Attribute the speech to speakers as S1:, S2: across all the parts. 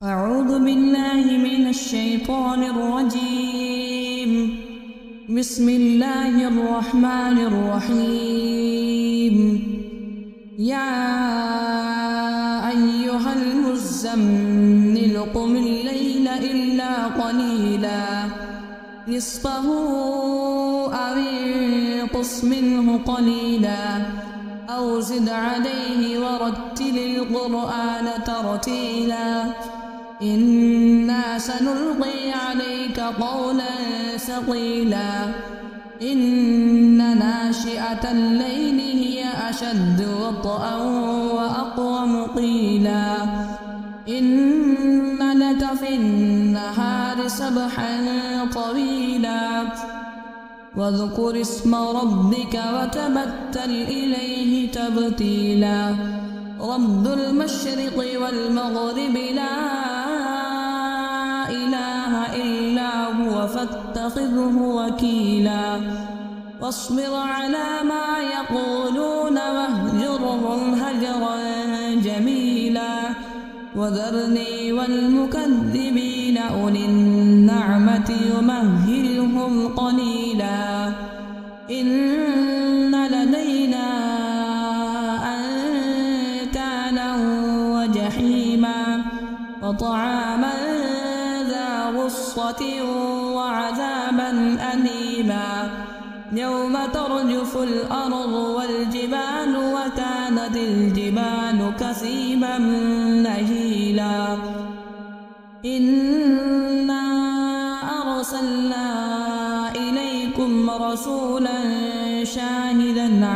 S1: أعوذ بالله من الشيطان الرجيم. بسم الله الرحمن الرحيم. يا أيها المزمل قم الليل إلا قليلا نصفه أو انقص منه قليلا أو زد عليه ورتل القرآن ترتيلا إنا سنلقي عليك قولا ثقيلا إن ناشئة الليل هي أشد وطئا وأقوم قيلا إن لك في النهار سبحا طويلا واذكر اسم ربك وتبتل إليه تبتيلا رب المشرق والمغرب لا إله إلا هو فاتخذه وكيلا واصبر على ما يقولون واهجرهم هجرا جميلا وذرني والمكذبين أولي النعمة يمهلهم قليلا إن لدينا أنكالا وجحيما وطعاما ذا غصة وعذابا أليما يوم ترجف الأرض والجبال وكانت الجبال كثيبا مهيلا إنا أرسلنا إليكم رسولا شاهدا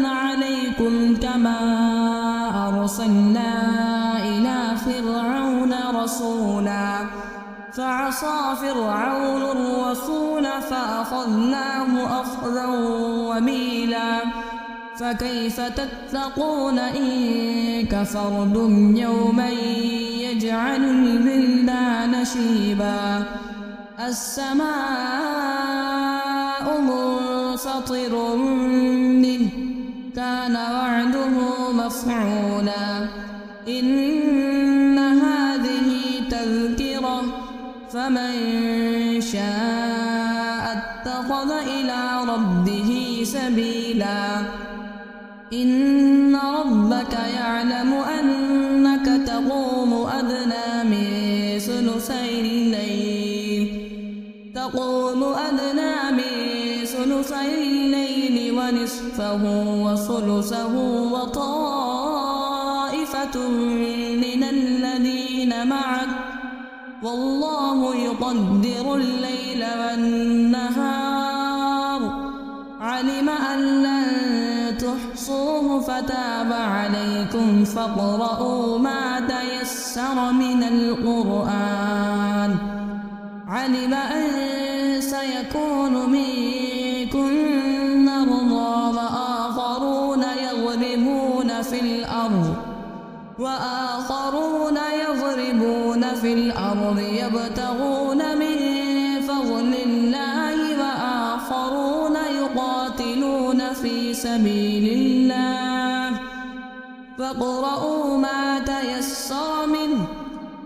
S1: عليكم كما أرسلنا إلى فرعون رسولا فعصى فرعون الرسول فأخذناه أخذا وبيلا فكيف تتقون إن كفرتم يوما يجعل البلدان شيبا السماء منفطر به كان وعده مفعولا إن هذه تذكرة فمن شاء اتخذ إلى ربه سبيلا إن ربك يعلم أنك تقوم أدنى من ثلثي الليل ونصفه وثلثه وطائفة من الذين معك والله يقدر الليل والنهار علم أن لن تحصوه فتاب عليكم فاقرؤوا ما تيسر من القرآن علم أن سيكون منكم مرضى وآخرون يضربون في الأرض يبتغون من فضل الله وآخرون يقاتلون في سبيل الله فاقرؤوا ما تيسر منه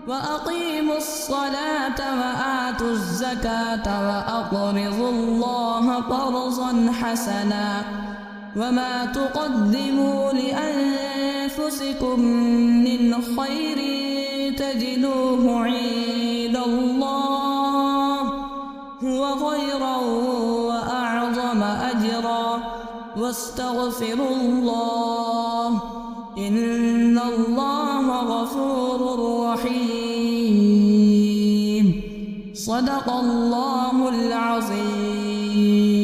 S1: وأقيموا الصلاة وآتوا الزكاة وأقرضوا الله قرضا حسنا وما تقدموا لأنفسكم من خير تجدوه عند الله هو خيرا وأعظم أجرا واستغفروا الله إن الله غفور رحيم صدق الله العظيم.